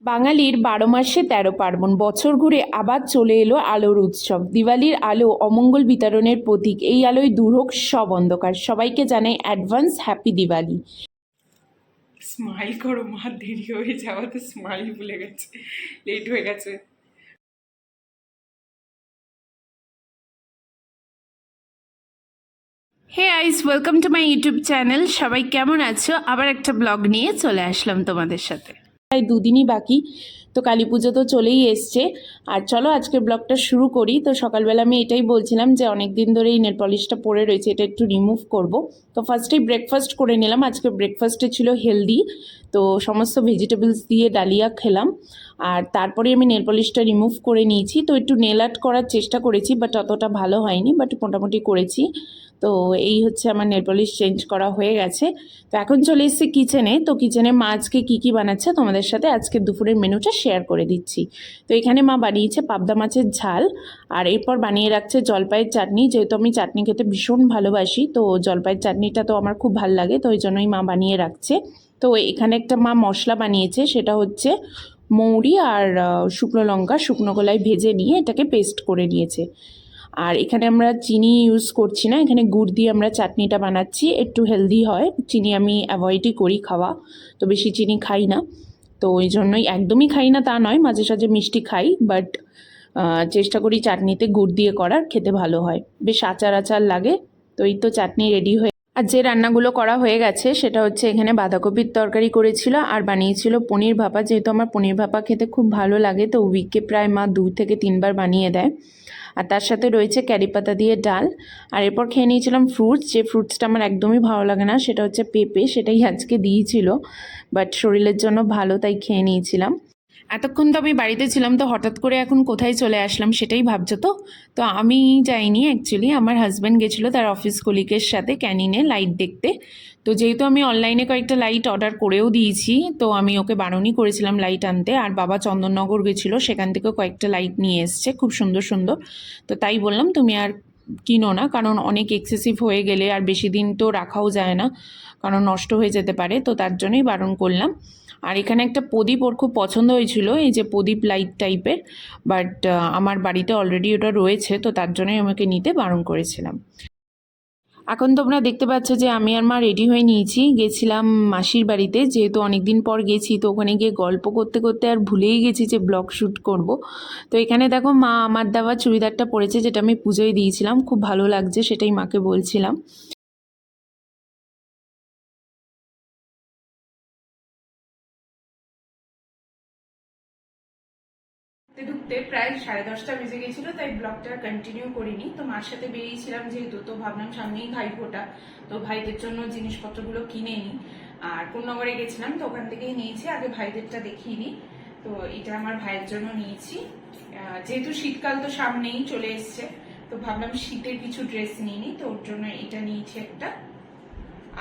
বাঙালির ১২ মাসে ১৩ পার্বণ, বছর ঘুরে আবার চলে এলো আলোর উৎসব। দিওয়ালির আলো অমঙ্গল বিতরণের প্রতীক। এই আলোয় দূর হোক সব অন্ধকার। সবাইকে জানাই অ্যাডভান্স হ্যাপি দিওয়ালি। স্মাইল করো মা, দেরি হয়ে যাওয়াতে স্মাইল ভুলে গেছে, লেট হয়ে গেছে। Hey guys, welcome to my YouTube channel. সবাই কেমন আছো? আবার একটা ব্লগ নিয়ে চলে আসলাম তোমাদের সাথে। প্রায় দুদিনই বাকি, তো কালী পুজো তো চলেই এসছে। আর চলো আজকের ব্লগটা শুরু করি। তো সকালবেলা আমি এটাই বলছিলাম যে অনেক দিন ধরে এই নেল পলিশটা পরে রয়েছে, এটা একটু রিমুভ করব। তো ফার্স্টেই ব্রেকফাস্ট করে নিলাম। আজকে ব্রেকফাস্টে ছিল হেলদি, তো সমস্ত ভেজিটেবলস দিয়ে ডালিয়া খেলাম। আর তারপরে আমি নেল পলিশটা রিমুভ করে নিয়েছি। তো একটু নেল আর্ট করার চেষ্টা করেছি, বাট অতটা ভালো হয়নি, বাট মোটামুটি করেছি। তো এই হচ্ছে আমার নেল পলিশ চেঞ্জ করা হয়ে গেছে। তো এখন চলে এসেছি কিচেনে। তো কিচেনে মা আজকে কী বানাচ্ছে তোমাদের সাথে আজকে দুপুরের মেনুটা শেয়ার করে দিচ্ছি। তো এখানে মা বানিয়েছে পাবদা মাছের ঝাল, আর এরপর বানিয়ে রাখছে জলপাইয়ের চাটনি। যেহেতু আমি চাটনি খেতে ভীষণ ভালোবাসি, তো জলপাইয়ের চাটনিটা তো আমার খুব ভালো লাগে, তো ওই জন্যই মা বানিয়ে রাখছে। তো এখানে একটা মা মশলা বানিয়েছে, সেটা হচ্ছে মৌরি আর শুকনো লঙ্কা শুকনো গলায় ভেজে নিয়ে এটাকে পেস্ট করে নিয়েছে। আর এখানে আমরা চিনি ইউজ করছি না, এখানে গুড় দিয়ে আমরা চাটনিটা বানাচ্ছি, একটু হেলদি হয়। চিনি আমি অ্যাভয়েডই করি খাওয়া, তো বেশি চিনি খাই না। তো ওই জন্যই একদমই খাই না তা নয়, মাঝে সাঝে মিষ্টি খাই, বাট চেষ্টা করি চাটনিতে গুড় দিয়ে করার, খেতে ভালো হয়, বেশ আচার আচার লাগে। তো এই তো চাটনি রেডি হয়ে, আর যে রান্নাগুলো করা হয়ে গেছে সেটা হচ্ছে এখানে বাঁধাকপির তরকারি করেছিল আর বানিয়েছিল পনির ভাপা। যেহেতু আমার পনির ভাপা খেতে খুব ভালো লাগে, তো উইকে প্রায় মা 2 থেকে 3 বার বানিয়ে দেয়। আর তার সাথে রয়েছে ক্যারি পাতা দিয়ে ডাল। আর এরপর খেয়ে নিয়েছিলাম ফ্রুটস, যে ফ্রুটসটা আমার একদমই ভালো লাগে না, সেটা হচ্ছে পেঁপে। সেটাই আজকে দিয়েছিল, বাট শরীরের জন্য ভালো, তাই খেয়ে নিয়েছিলাম। এতক্ষণ তো আমি বাড়িতে ছিলাম, তো হঠাৎ করে এখন কোথায় চলে আসলাম সেটাই ভাবছো তো। তো আমি যাইনি অ্যাকচুয়ালি, আমার হাজব্যান্ড গেছিলো তার অফিস কলিগের সাথে ক্যানিনে লাইট দেখতে। তো যেহেতু আমি অনলাইনে কয়েকটা লাইট অর্ডার করেও দিয়েছি, তো আমি ওকে বারণই করেছিলাম লাইট আনতে। আর বাবা চন্দননগর গেছিলো, সেখান থেকেও কয়েকটা লাইট নিয়ে এসছে, খুব সুন্দর সুন্দর। তো তাই বললাম তুমি আর কিনো না, কারণ অনেক এক্সেসিভ হয়ে গেলে আর বেশি দিন তো রাখাও যায় না, কারণ নষ্ট হয়ে যেতে পারে। তো তার জন্যই বারণ করলাম। আর এখানে একটা প্রদীপ ওর খুব পছন্দ হয়েছিল, এই যে প্রদীপ লাইট টাইপের, বাট আমার বাড়িতে অলরেডি ওটা রয়েছে, তো তার জন্যই আমাকে নিতে বারণ করেছিলাম। এখন তোমরা দেখতে পাচ্ছ যে আমি আর মা রেডি হয়ে নিয়েছি, গেছিলাম মাসির বাড়িতে। যেহেতু অনেক দিন পর গেছি, তো ওখানে গিয়ে গল্প করতে করতে আর ভুলেই গেছি যে ব্লগ শ্যুট করব। তো এখানে দেখো মা আমার দেওয়া চুড়িদারটা পরেছে, যেটা আমি পুজোয় দিয়েছিলাম, খুব ভালো লাগছে, সেটাই মাকে বলছিলাম। ঢুকতে প্রায় 10:30 বেজে গেছিল, তাই ব্লগটা কন্টিনিউ করিনি। তো মার সাথে বেরিয়েছিলাম যেহেতু, তো ভাবলাম সামনেই ভাইফোঁটা, তো ভাইদের জন্য জিনিসপত্রগুলো কিনে নিই। আর কোন নগরে গেছিলাম, তো ওখান থেকেই নিয়েছি। আগে ভাইদেরটা দেখিয়ে নিই। তো এটা আমার ভাইয়ের জন্য নিয়েছি, যেহেতু শীতকাল তো সামনেই চলে এসছে, তো ভাবলাম শীতের কিছু ড্রেস নিয়ে নিই, তো ওর জন্য এটা নিয়েছি একটা।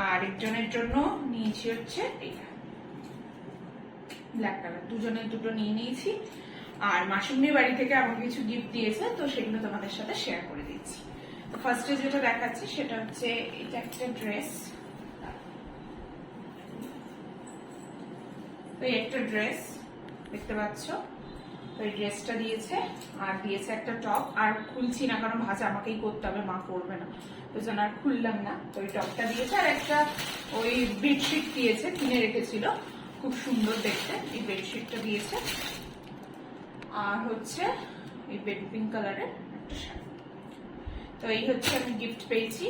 আর একজনের জন্য নিয়েছি হচ্ছে এটা ব্ল্যাক কালার, দুজনের দুটো নিয়ে নিয়েছি। আর মাসুমির বাড়ি থেকে আমাকে কিছু গিফট দিয়েছে, তো সেগুলো তোমাদের সাথে শেয়ার করে দিচ্ছি। তো ফার্স্টে যেটা দেখাচ্ছি সেটা হচ্ছে এটা একটা ড্রেস। তো এই একটা ড্রেস দেখতে পাচ্ছ, তো এই ড্রেসটা দিয়েছে। আর দিয়েছে একটা টপ, আর খুলছি না কারণ ভাঁজ আমাকেই করতে হবে, মা করবে না, ওই জন্য আর খুললাম না। তো ওই টপটা দিয়েছে, আর একটা ওই বেডশিট দিয়েছে, কিনে রেখেছিল, খুব সুন্দর দেখতে এই বেডশিটটা দিয়েছে। আর হচ্ছে এই বেবি পিঙ্ক কালারের একটা শাড়ি। তো এই হচ্ছে আমি গিফট পেয়েছি।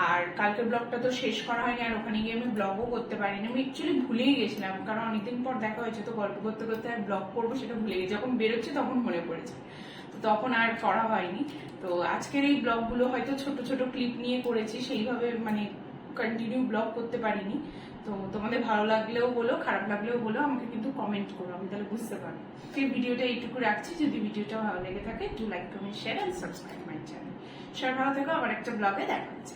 আর কালকের ব্লগটা তো শেষ করা হয়নি, আর ওখানে গিয়ে আমি ব্লগও করতে পারিনি। আমি অ্যাকচুয়ালি ভুলেই গেছিলাম, কারণ অনেকদিন পর দেখা হয়েছে, তো গল্প করতে করতে আর ব্লগ করবো সেটা ভুলে গেছি। যখন বেরোচ্ছে তখন মনে পড়েছে, তো তখন আর করা হয়নি। তো আজকের এই ব্লগগুলো হয়তো ছোট ছোট ক্লিপ নিয়ে করেছি, সেইভাবে মানে কন্টিনিউ ব্লগ করতে পারিনি। তো তোমাদের ভালো লাগলেও বলো, খারাপ লাগলেও বলো, আমাকে কিন্তু কমেন্ট করো, আমি তাহলে বুঝতে পারবো। সেই ভিডিওটা এইটুকু রাখছি। যদি ভিডিওটা ভালো লেগে থাকে, do like, comment, share and subscribe my channel. সবাই ভালো থেকো, আবার একটা ব্লগে দেখা হচ্ছে।